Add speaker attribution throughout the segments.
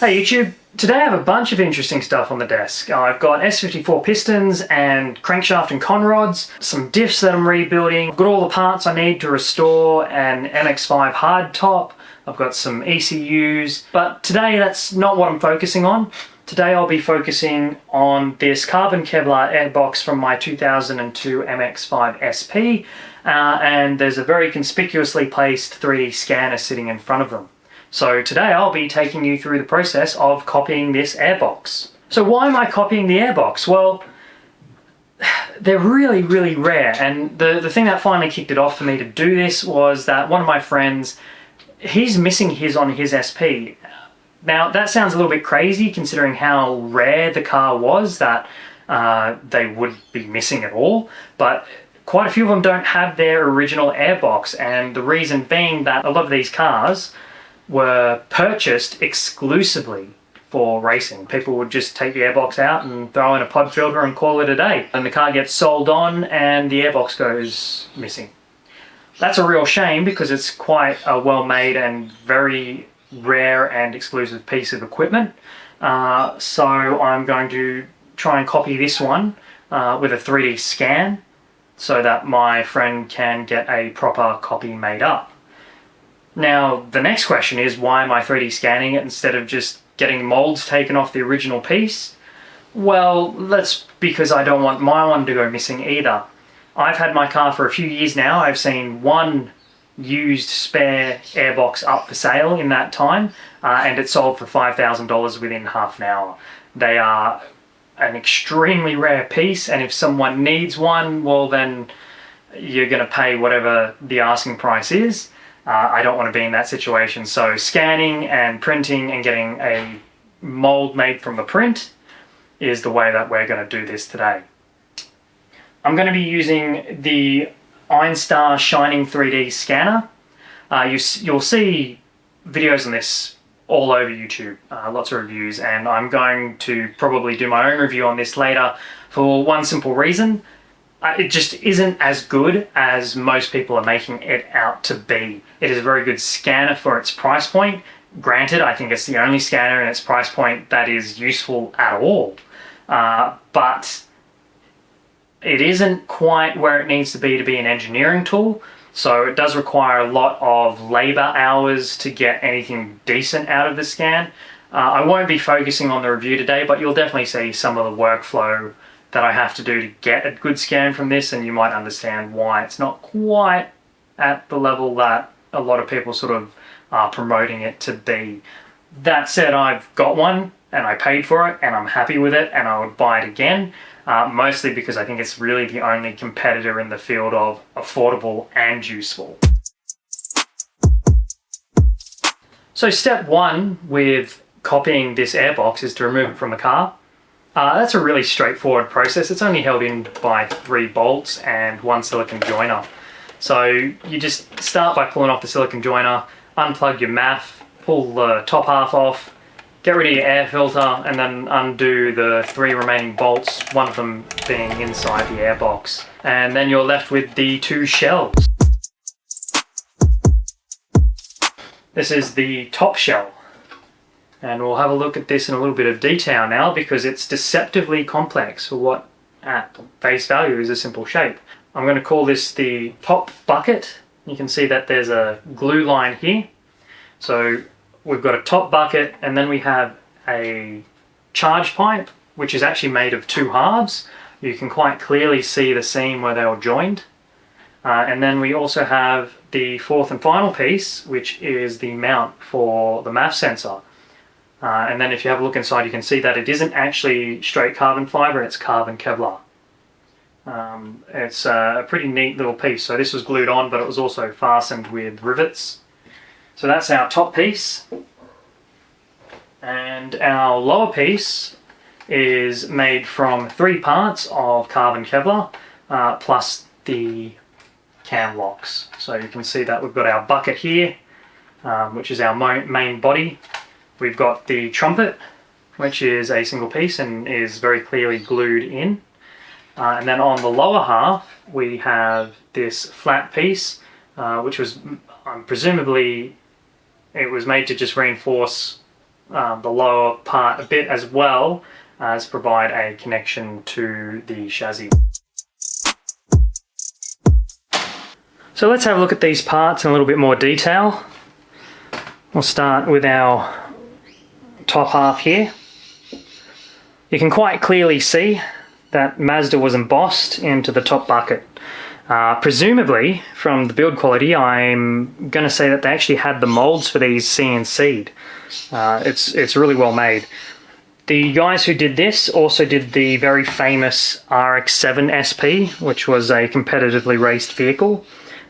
Speaker 1: Hey YouTube, today I have a bunch of interesting stuff on the desk. I've got S54 pistons and crankshaft and conrods, some diffs that I'm rebuilding, I've got all the parts I need to restore an MX5 hardtop, I've got some ECUs, but today that's not what I'm focusing on. Today I'll be focusing on this carbon Kevlar airbox from my 2002 MX5 SP, and there's a very conspicuously placed 3D scanner sitting in front of them. So today I'll be taking you through the process of copying this airbox. So why am I copying the airbox? Well, they're really, really rare, and the thing that finally kicked it off for me to do this was that one of my friends, he's missing his on his SP. Now that sounds a little bit crazy considering how rare the car was that they would be missing it all, but quite a few of them don't have their original airbox, and the reason being that a lot of these cars were purchased exclusively for racing. People would just take the airbox out and throw in a pod filter and call it a day. And the car gets sold on and the airbox goes missing. That's a real shame because it's quite a well-made and very rare and exclusive piece of equipment. So I'm going to try and copy this one with a 3D scan so that my friend can get a proper copy made up. Now, the next question is, why am I 3D scanning it instead of just getting molds taken off the original piece? Well, that's because I don't want my one to go missing either. I've had my car for a few years now. I've seen one used spare airbox up for sale in that time, and it sold for $5,000 within half an hour. They are an extremely rare piece, and if someone needs one, well then you're going to pay whatever the asking price is. I don't want to be in that situation, so scanning and printing and getting a mold made from the print is the way that we're going to do this today. I'm going to be using the Einstar Shinning3D scanner. You'll see videos on this all over YouTube, lots of reviews, and I'm going to probably do my own review on this later for one simple reason. It just isn't as good as most people are making it out to be. It is a very good scanner for its price point. Granted, I think it's the only scanner in its price point that is useful at all. But it isn't quite where it needs to be an engineering tool. So it does require a lot of labor hours to get anything decent out of the scan. I won't be focusing on the review today, but you'll definitely see some of the workflow that I have to do to get a good scan from this, and you might understand why it's not quite at the level that a lot of people sort of are promoting it to be. That said, I've got one and I paid for it and I'm happy with it and I would buy it again, mostly because I think it's really the only competitor in the field of affordable and useful. So step one with copying this airbox is to remove it from the car. That's a really straightforward process. It's only held in by 3 bolts and 1 silicon joiner. So you just start by pulling off the silicon joiner, unplug your MAF, pull the top half off, get rid of your air filter, and then undo the 3 remaining bolts, one of them being inside the airbox. And then you're left with the 2 shells. This is the top shell. And we'll have a look at this in a little bit of detail now because it's deceptively complex for what at face value is a simple shape. I'm going to call this the top bucket. You can see that there's a glue line here. So we've got a top bucket, and then we have a charge pipe which is actually made of 2 halves. You can quite clearly see the seam where they were joined. And then we also have the 4th and final piece, which is the mount for the MAF sensor. And then if you have a look inside, you can see that it isn't actually straight carbon fibre, it's carbon Kevlar. It's a pretty neat little piece. So this was glued on, but it was also fastened with rivets. So that's our top piece. And our lower piece is made from 3 parts of carbon Kevlar, plus the cam locks. So you can see that we've got our bucket here, which is our main body. We've got the trumpet, which is a single piece and is very clearly glued in. And then on the lower half, we have this flat piece, which was presumably, it was made to just reinforce the lower part a bit, as well as provide a connection to the chassis. So let's have a look at these parts in a little bit more detail. We'll start with our top half here. You can quite clearly see that Mazda was embossed into the top bucket. Presumably, from the build quality, I'm going to say that they actually had the molds for these CNC'd. It's really well made. The guys who did this also did the very famous RX-7 SP, which was a competitively raced vehicle.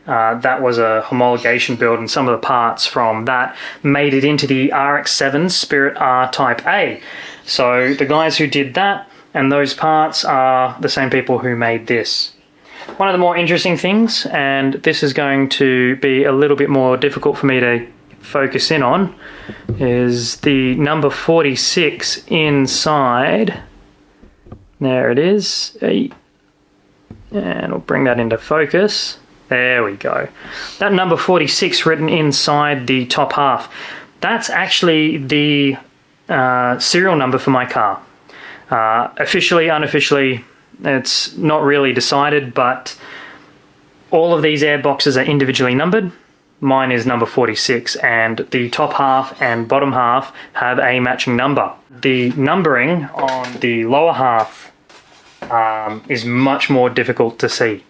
Speaker 1: That was a homologation build, and some of the parts from that made it into the RX-7 Spirit R Type A. So the guys who did that and those parts are the same people who made this. One of the more interesting things, and this is going to be a little bit more difficult for me to focus in on, is the number 46 inside. There it is. And we'll bring that into focus. There we go. That number 46 written inside the top half, that's actually the serial number for my car. Officially, unofficially, it's not really decided, but all of these air boxes are individually numbered. Mine is number 46, and the top half and bottom half have a matching number. The numbering on the lower half is much more difficult to see,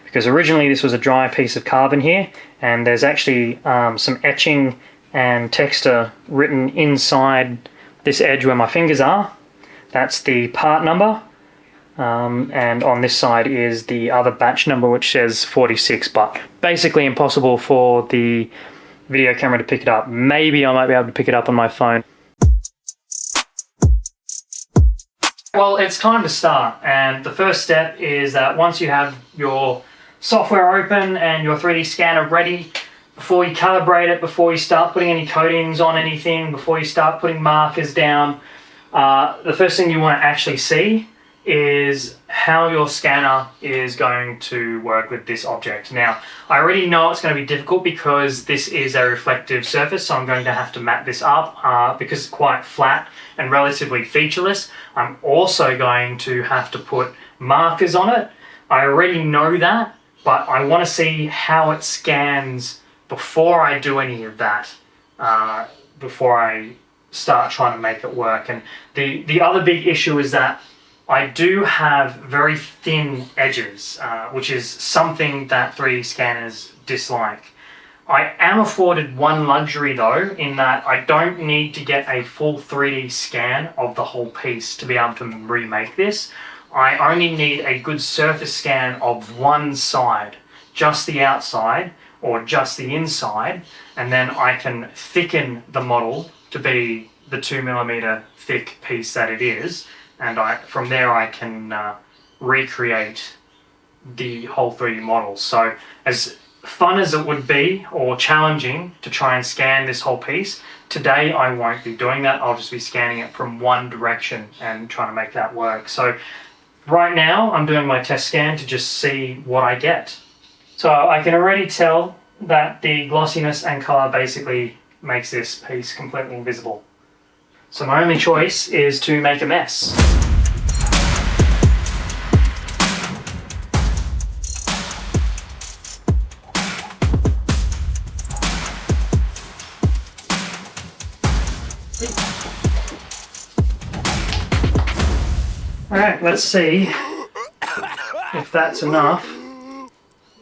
Speaker 1: because originally this was a dry piece of carbon here, and there's actually some etching and texture written inside this edge where my fingers are. That's the part number, and on this side is the other batch number, which says 46, but basically impossible for the video camera to pick it up. Maybe I might be able to pick it up on my phone. Well, it's time to start, and the first step is that once you have your software open and your 3D scanner ready, before you calibrate it, before you start putting any coatings on anything, before you start putting markers down, the first thing you want to actually see is how your scanner is going to work with this object. Now, I already know it's going to be difficult because this is a reflective surface, so I'm going to have to map this up because it's quite flat and relatively featureless. I'm also going to have to put markers on it. I already know that, but I want to see how it scans before I do any of that, before I start trying to make it work. And the other big issue is that I do have very thin edges, which is something that 3D scanners dislike. I am afforded one luxury though, in that I don't need to get a full 3D scan of the whole piece to be able to remake this. I only need a good surface scan of one side, just the outside or just the inside, and then I can thicken the model to be the 2mm thick piece that it is, and from there I can recreate the whole 3D model. So as fun as it would be, or challenging, to try and scan this whole piece, today I won't be doing that. I'll just be scanning it from one direction and trying to make that work. So right now I'm doing my test scan to just see what I get. So I can already tell that the glossiness and colour basically makes this piece completely invisible. So my only choice is to make a mess. Alright, let's see if that's enough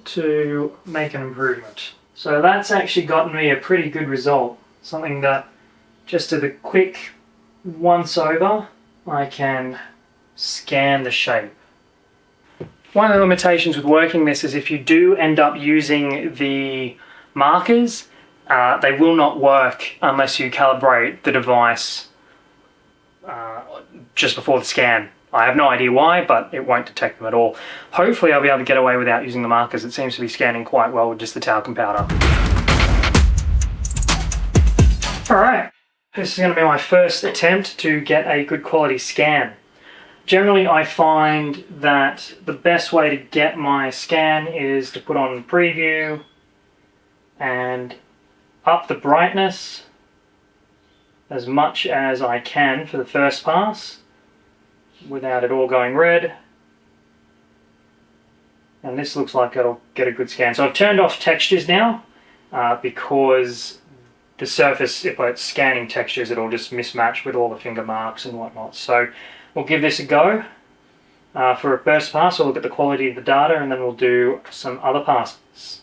Speaker 1: to make an improvement. So that's actually gotten me a pretty good result. Something that just did a quick once over, I can scan the shape. One of the limitations with working this is if you do end up using the markers, they will not work unless you calibrate the device just before the scan. I have no idea why, but it won't detect them at all. Hopefully I'll be able to get away without using the markers. It seems to be scanning quite well with just the talcum powder. Alright, this is going to be my first attempt to get a good quality scan. Generally I find that the best way to get my scan is to put on preview and up the brightness as much as I can for the first pass without it all going red. And this looks like it'll get a good scan. So I've turned off textures now because the surface, if it's scanning textures, it'll just mismatch with all the finger marks and whatnot. So we'll give this a go. For a first pass, we'll look at the quality of the data and then we'll do some other passes.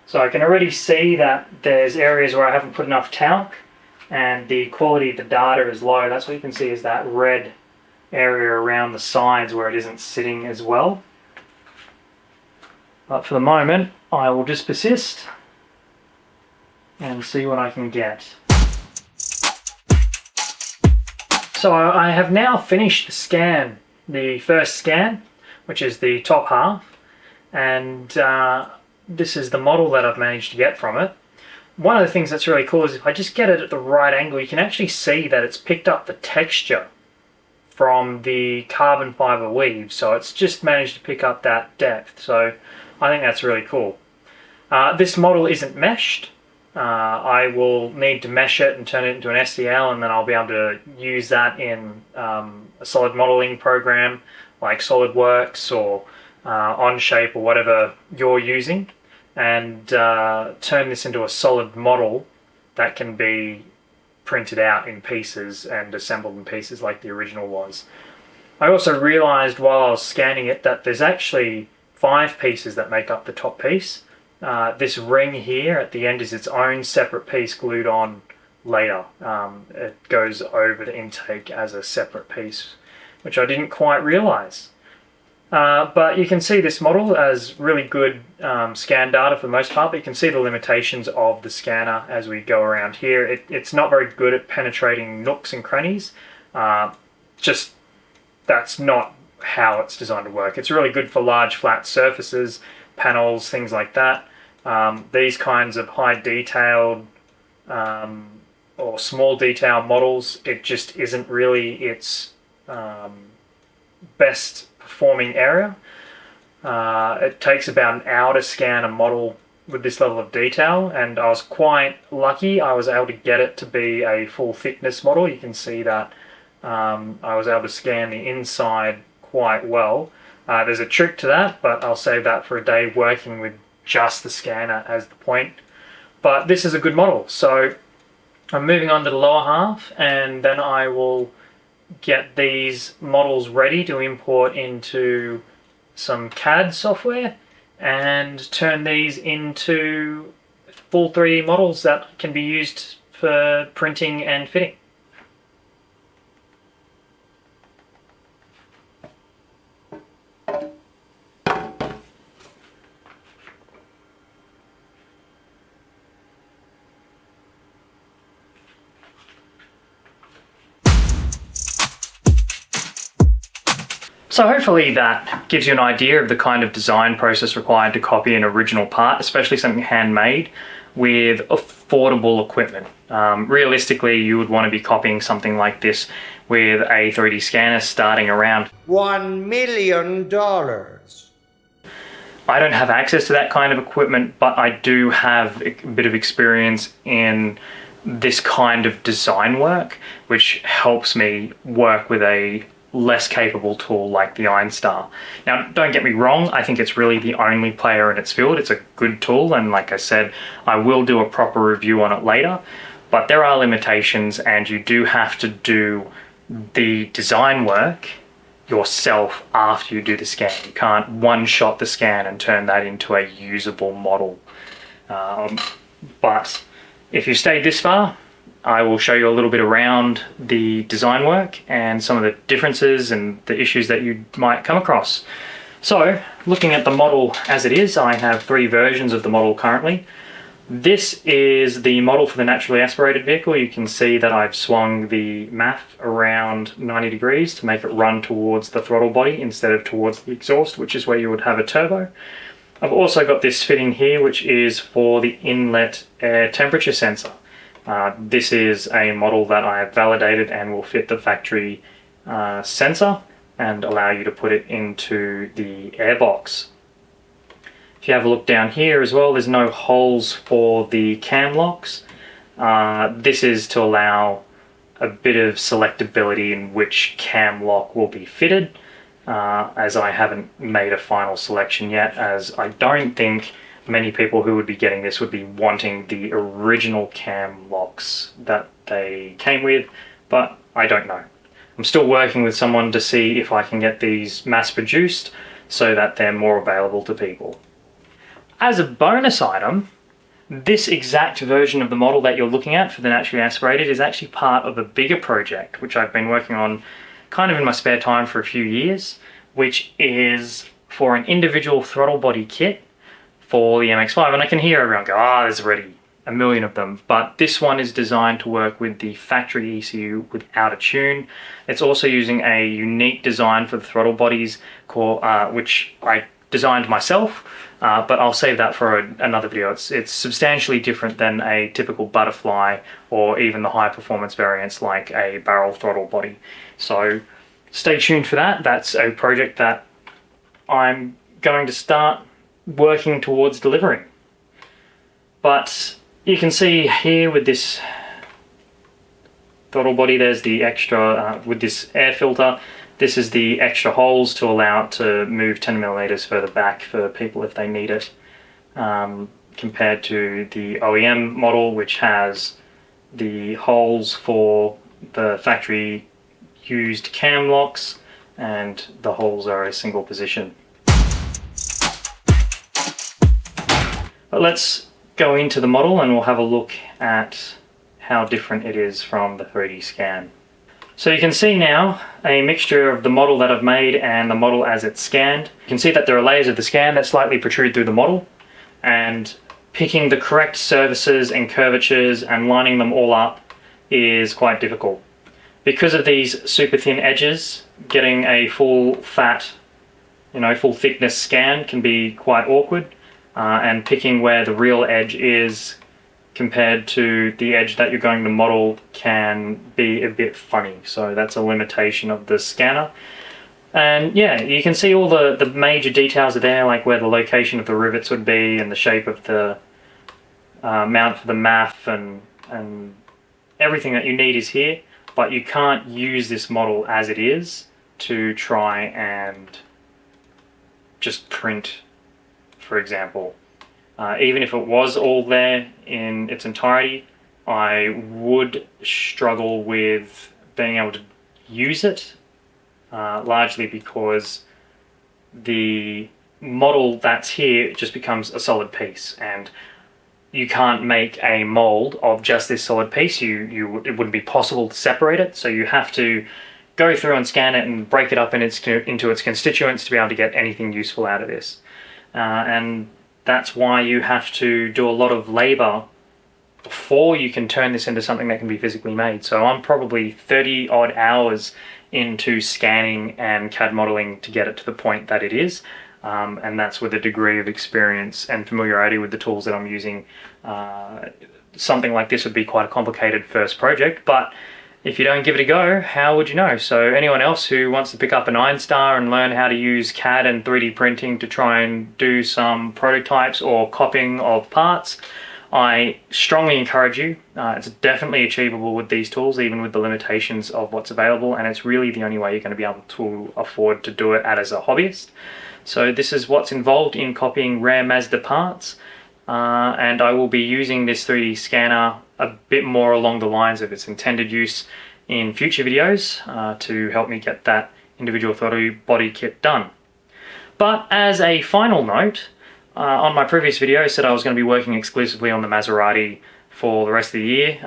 Speaker 1: So I can already see that there's areas where I haven't put enough talc and the quality of the data is low. That's what you can see, is that red area around the sides where it isn't sitting as well. But for the moment, I will just persist and see what I can get. So I have now finished the scan, the first scan, which is the top half, and this is the model that I've managed to get from it. One of the things that's really cool is if I just get it at the right angle, you can actually see that it's picked up the texture from the carbon fibre weave, so it's just managed to pick up that depth. So I think that's really cool. This model isn't meshed. I will need to mesh it and turn it into an STL, and then I'll be able to use that in a solid modeling program like SolidWorks or Onshape or whatever you're using, and turn this into a solid model that can be printed out in pieces and assembled in pieces like the original was. I also realized while I was scanning it that there's actually 5 pieces that make up the top piece. This ring here at the end is its own separate piece glued on later. It goes over the intake as a separate piece, which I didn't quite realize. But you can see this model as really good scan data for the most part, but you can see the limitations of the scanner as we go around here. It's not very good at penetrating nooks and crannies. Just that's not how it's designed to work. It's really good for large flat surfaces, panels, things like that. These kinds of high detailed or small detail models, it just isn't really its best performing area. It takes about an hour to scan a model with this level of detail, and I was quite lucky. I was able to get it to be a full thickness model. You can see that I was able to scan the inside quite well. There's a trick to that, but I'll save that for a day working with just the scanner as the point. But this is a good model. So I'm moving on to the lower half, and then I will get these models ready to import into some CAD software and turn these into full 3D models that can be used for printing and fitting. So hopefully that gives you an idea of the kind of design process required to copy an original part, especially something handmade with affordable equipment. Realistically, you would want to be copying something like this with a 3D scanner starting around
Speaker 2: $1 million.
Speaker 1: I don't have access to that kind of equipment, but I do have a bit of experience in this kind of design work, which helps me work with a less capable tool like the Einstar. Now, don't get me wrong, I think it's really the only player in its field. It's a good tool, and like I said, I will do a proper review on it later, but there are limitations, and you do have to do the design work yourself after you do the scan. You can't one-shot the scan and turn that into a usable model. But if you stayed this far, I will show you a little bit around the design work and some of the differences and the issues that you might come across. So, looking at the model as it is, I have 3 versions of the model currently. This is the model for the naturally aspirated vehicle. You can see that I've swung the MAF around 90 degrees to make it run towards the throttle body instead of towards the exhaust, which is where you would have a turbo. I've also got this fitting here, which is for the inlet air temperature sensor. This is a model that I have validated and will fit the factory sensor and allow you to put it into the airbox. If you have a look down here as well, there's no holes for the cam locks. This is to allow a bit of selectability in which cam lock will be fitted, as I haven't made a final selection yet, as I don't think many people who would be getting this would be wanting the original cam locks that they came with, but I don't know. I'm still working with someone to see if I can get these mass produced so that they're more available to people. As a bonus item, this exact version of the model that you're looking at for the naturally aspirated is actually part of a bigger project which I've been working on kind of in my spare time for a few years, which is for an individual throttle body kit for the MX-5. And I can hear everyone go, there's already a million of them, but this one is designed to work with the factory ECU without a tune. It's also using a unique design for the throttle bodies called, which I designed myself, but I'll save that for another video. It's substantially different than a typical butterfly or even the high performance variants like a barrel throttle body. So stay tuned for that. That's a project that I'm going to start working towards delivering. But you can see here with this throttle body, there's the extra, with this air filter, this is the extra holes to allow it to move 10 millimeters further back for people if they need it, compared to the OEM model, which has the holes for the factory used cam locks, and the holes are a single position. But let's go into the model and we'll have a look at how different it is from the 3D scan. So you can see now a mixture of the model that I've made and the model as it's scanned. You can see that there are layers of the scan that slightly protrude through the model, and picking the correct surfaces and curvatures and lining them all up is quite difficult. Because of these super thin edges, getting a full fat, full thickness scan can be quite awkward, and picking where the real edge is compared to the edge that you're going to model can be a bit funny. So that's a limitation of the scanner. And yeah, you can see all the major details are there, like where the location of the rivets would be and the shape of the mount for the MAF and everything that you need is here, but you can't use this model as it is to try and just print, for example. Even if it was all there in its entirety, I would struggle with being able to use it, largely because the model that's here just becomes a solid piece, and you can't make a mold of just this solid piece. It wouldn't be possible to separate it, so you have to go through and scan it and break it up into its constituents to be able to get anything useful out of this. And that's why you have to do a lot of labor before you can turn this into something that can be physically made. So I'm probably 30 odd hours into scanning and CAD modeling to get it to the point that it is. And that's with a degree of experience and familiarity with the tools that I'm using. Something like this would be quite a complicated first project, but if you don't give it a go, how would you know? So anyone else who wants to pick up an Einstar and learn how to use CAD and 3D printing to try and do some prototypes or copying of parts, I strongly encourage you. It's definitely achievable with these tools, even with the limitations of what's available, and it's really the only way you're going to be able to afford to do it as a hobbyist. So this is what's involved in copying rare Mazda parts, and I will be using this 3D scanner a bit more along the lines of its intended use in future videos to help me get that individual throttle body kit done. But as a final note, on my previous video I said I was going to be working exclusively on the Maserati for the rest of the year.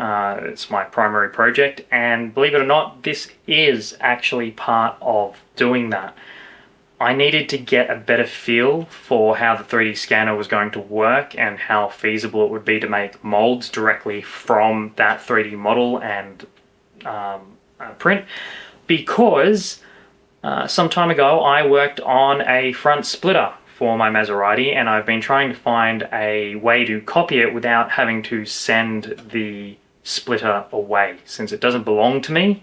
Speaker 1: It's my primary project, and believe it or not, this is actually part of doing that. I needed to get a better feel for how the 3D scanner was going to work and how feasible it would be to make molds directly from that 3D model and print, because some time ago I worked on a front splitter for my Maserati, and I've been trying to find a way to copy it without having to send the splitter away. Since it doesn't belong to me,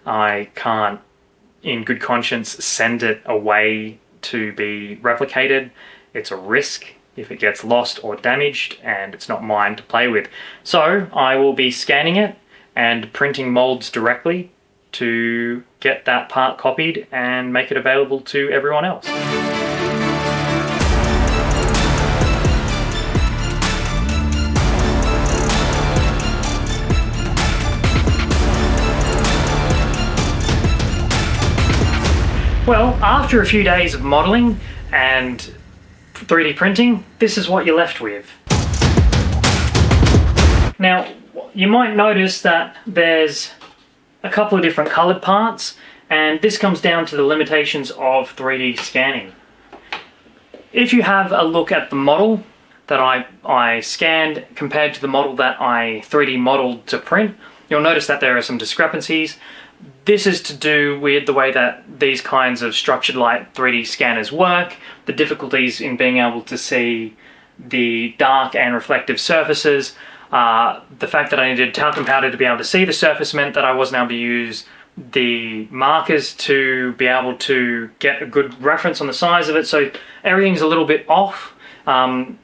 Speaker 1: I can't in good conscience send it away to be replicated. It's a risk, if it gets lost or damaged, and it's not mine to play with. So I will be scanning it and printing molds directly to get that part copied and make it available to everyone else. Well, after a few days of modeling and 3D printing, this is what you're left with. Now, you might notice that there's a couple of different colored parts, and this comes down to the limitations of 3D scanning. If you have a look at the model that I scanned compared to the model that I 3D modeled to print, you'll notice that there are some discrepancies. This is to do with the way that these kinds of structured light 3D scanners work, the difficulties in being able to see the dark and reflective surfaces. The fact that I needed talcum powder to be able to see the surface meant that I wasn't able to use the markers to be able to get a good reference on the size of it, so everything's a little bit off,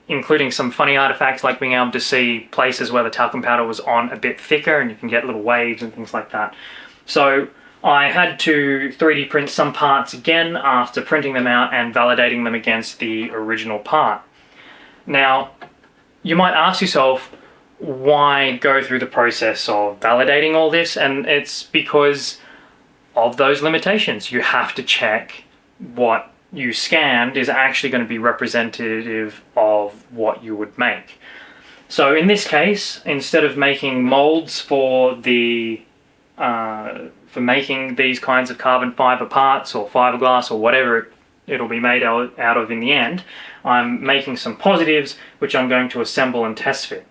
Speaker 1: including some funny artifacts like being able to see places where the talcum powder was on a bit thicker and you can get little waves and things like that. So I had to 3D print some parts again after printing them out and validating them against the original part. Now, you might ask yourself, why go through the process of validating all this? And it's because of those limitations. You have to check what you scanned is actually going to be representative of what you would make. So in this case, instead of making molds for making these kinds of carbon fiber parts or fiberglass or whatever it'll be made out of in the end, I'm making some positives which I'm going to assemble and test fit.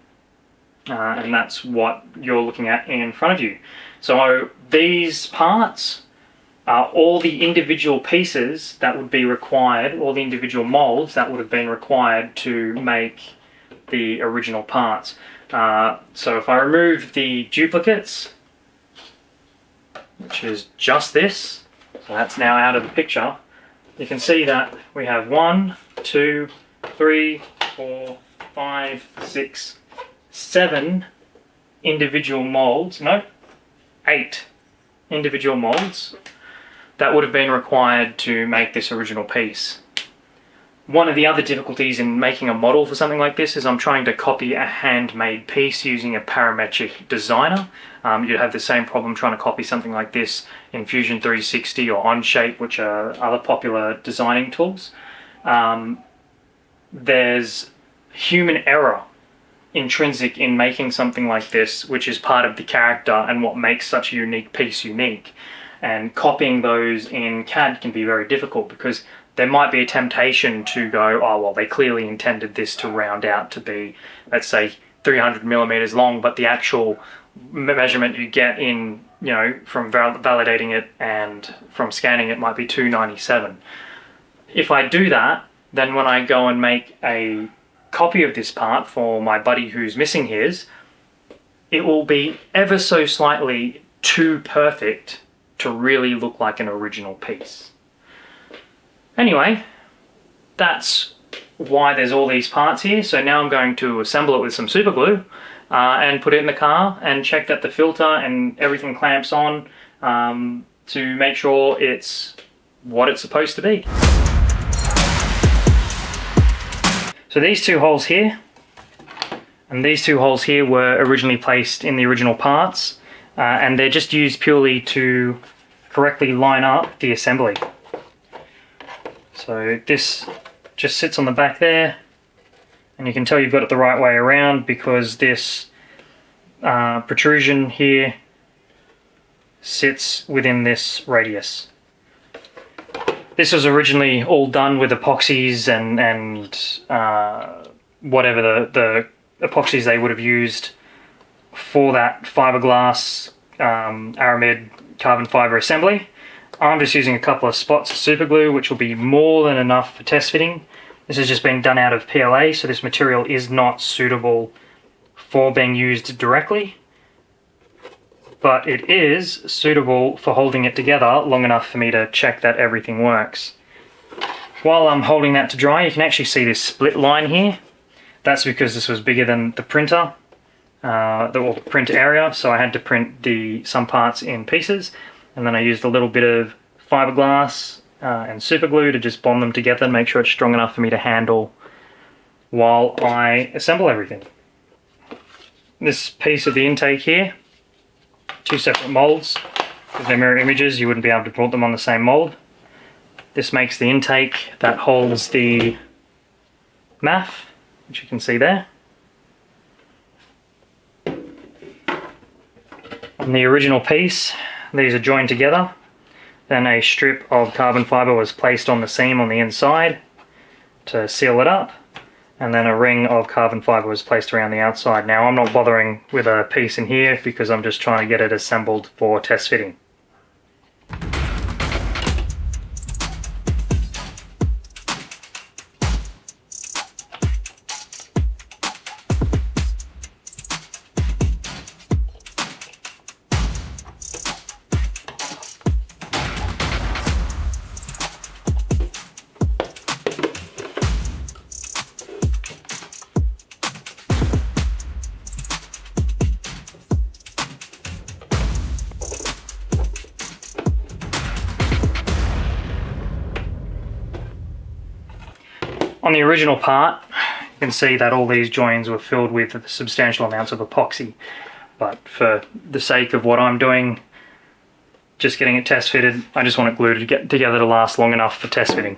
Speaker 1: And that's what you're looking at in front of you. So these parts are all the individual pieces that would be required, all the individual molds that would have been required to make the original parts. So if I remove the duplicates, which is just this, so that's now out of the picture, you can see that we have 1, 2, 3, 4, 5, 6, 7 individual molds, no, 8 individual molds that would have been required to make this original piece. One of the other difficulties in making a model for something like this is I'm trying to copy a handmade piece using a parametric designer. You'd have the same problem trying to copy something like this in Fusion 360 or Onshape, which are other popular designing tools. There's human error intrinsic in making something like this, which is part of the character and what makes such a unique piece unique. And copying those in CAD can be very difficult because there might be a temptation to go, oh well, they clearly intended this to round out to be, let's say, 300 millimeters long, but the actual measurement you get in, you know, from validating it and from scanning it might be 297. If I do that, then when I go and make a copy of this part for my buddy who's missing his, it will be ever so slightly too perfect to really look like an original piece. Anyway, that's why there's all these parts here. So now I'm going to assemble it with some super glue and put it in the car and check that the filter and everything clamps on to make sure it's what it's supposed to be. So these two holes here and these two holes here were originally placed in the original parts and they're just used purely to correctly line up the assembly. So this just sits on the back there, and you can tell you've got it the right way around because this protrusion here sits within this radius. This was originally all done with epoxies and whatever the epoxies they would have used for that fiberglass aramid carbon fiber assembly. I'm just using a couple of spots of super glue, which will be more than enough for test fitting. This is just being done out of PLA, so this material is not suitable for being used directly, but it is suitable for holding it together long enough for me to check that everything works. While I'm holding that to dry, you can actually see this split line here. That's because this was bigger than the printer, the print area, so I had to print some parts in pieces, and then I used a little bit of fiberglass and super glue to just bond them together and make sure it's strong enough for me to handle while I assemble everything. This piece of the intake here, 2 separate molds, because they're mirror images, you wouldn't be able to put them on the same mold. This makes the intake that holds the MAF, which you can see there. On the original piece, these are joined together. Then a strip of carbon fibre was placed on the seam on the inside to seal it up. And then a ring of carbon fibre was placed around the outside. Now I'm not bothering with a piece in here because I'm just trying to get it assembled for test fitting. On the original part, you can see that all these joins were filled with substantial amounts of epoxy, but for the sake of what I'm doing, just getting it test fitted, I just want it glued to get together to last long enough for test fitting.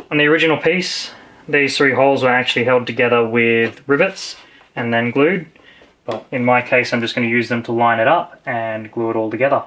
Speaker 1: On the original piece, these 3 holes were actually held together with rivets and then glued, but in my case I'm just going to use them to line it up and glue it all together.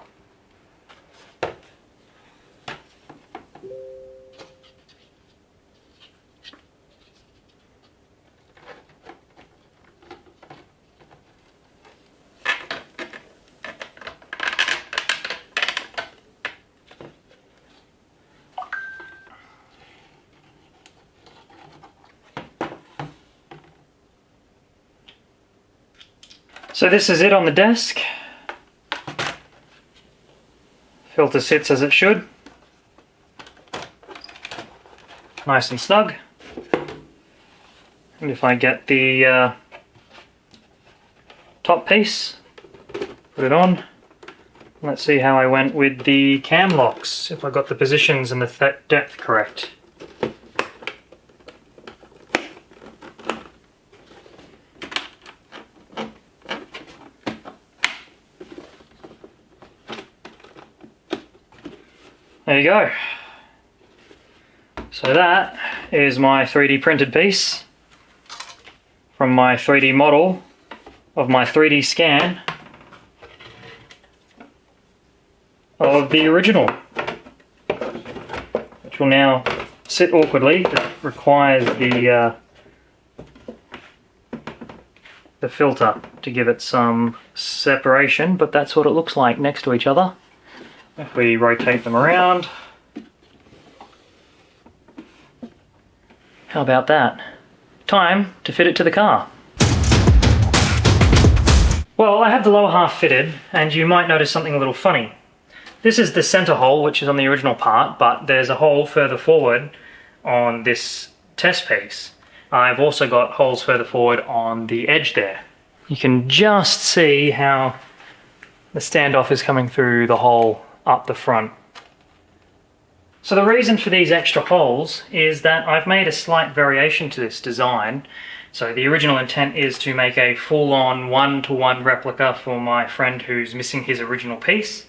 Speaker 1: So this is it on the desk. Filter sits as it should. Nice and snug. And if I get the top piece, put it on. Let's see how I went with the cam locks, if I got the positions and the depth correct. There you go. So that is my 3D printed piece from my 3D model of my 3D scan of the original, which will now sit awkwardly. It requires the filter to give it some separation, but that's what it looks like next to each other. If we rotate them around, how about that? Time to fit it to the car. Well, I have the lower half fitted, and you might notice something a little funny. This is the center hole, which is on the original part, but there's a hole further forward on this test piece. I've also got holes further forward on the edge there. You can just see how the standoff is coming through the hole up the front. So the reason for these extra holes is that I've made a slight variation to this design. So the original intent is to make a full-on one-to-one replica for my friend who's missing his original piece.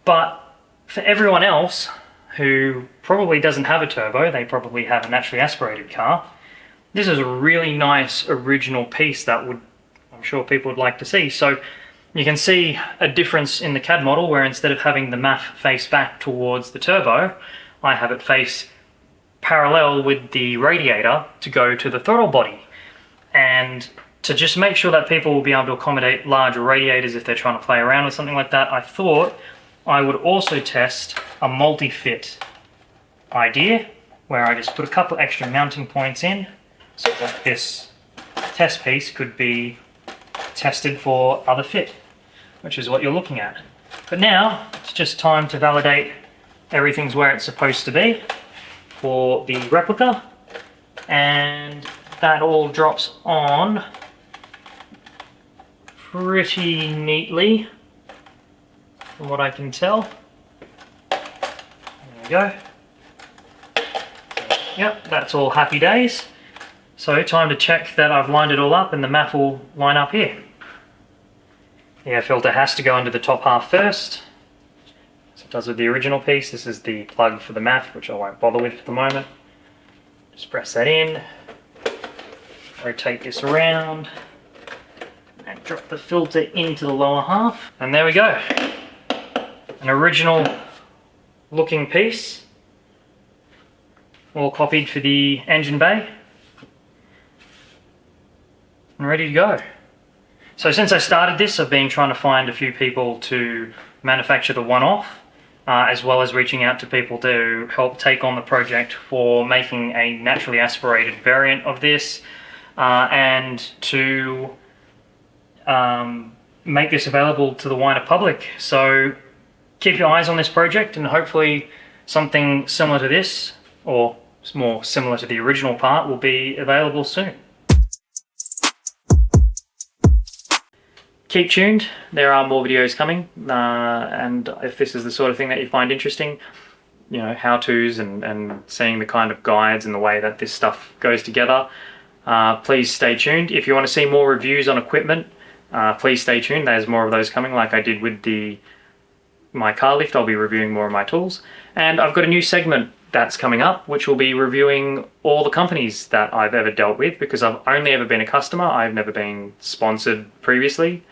Speaker 1: But for everyone else who probably doesn't have a turbo, they probably have a naturally aspirated car, this is a really nice original piece that I'm sure people would like to see. So you can see a difference in the CAD model where instead of having the MAF face back towards the turbo, I have it face parallel with the radiator to go to the throttle body. And to just make sure that people will be able to accommodate larger radiators if they're trying to play around with something like that, I thought I would also test a multi-fit idea where I just put a couple extra mounting points in so that this test piece could be tested for other fit, which is what you're looking at. But now, it's just time to validate everything's where it's supposed to be for the replica, and that all drops on pretty neatly from what I can tell. There we go. Yep, that's all happy days. So time to check that I've lined it all up and the mat will line up here. The air filter has to go into the top half first, as it does with the original piece. This is the plug for the mat, which I won't bother with for the moment. Just press that in, rotate this around, and drop the filter into the lower half. And there we go. An original looking piece, all copied for the engine bay, and ready to go. So since I started this, I've been trying to find a few people to manufacture the one-off, as well as reaching out to people to help take on the project for making a naturally aspirated variant of this, and to make this available to the wider public. So keep your eyes on this project, and hopefully something similar to this, or more similar to the original part, will be available soon. Keep tuned, there are more videos coming, and if this is the sort of thing that you find interesting, you know, how-tos and seeing the kind of guides and the way that this stuff goes together, please stay tuned. If you want to see more reviews on equipment, please stay tuned. There's more of those coming, like I did with my car lift. I'll be reviewing more of my tools, and I've got a new segment that's coming up, which will be reviewing all the companies that I've ever dealt with, because I've only ever been a customer. I've never been sponsored previously.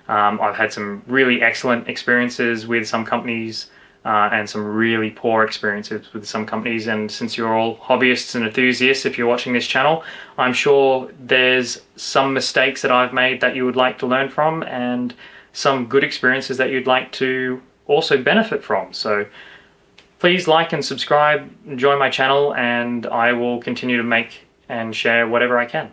Speaker 1: I've had some really excellent experiences with some companies, and some really poor experiences with some companies, and since you're all hobbyists and enthusiasts, if you're watching this channel, I'm sure there's some mistakes that I've made that you would like to learn from, and some good experiences that you'd like to also benefit from. So please like and subscribe, join my channel, and I will continue to make and share whatever I can.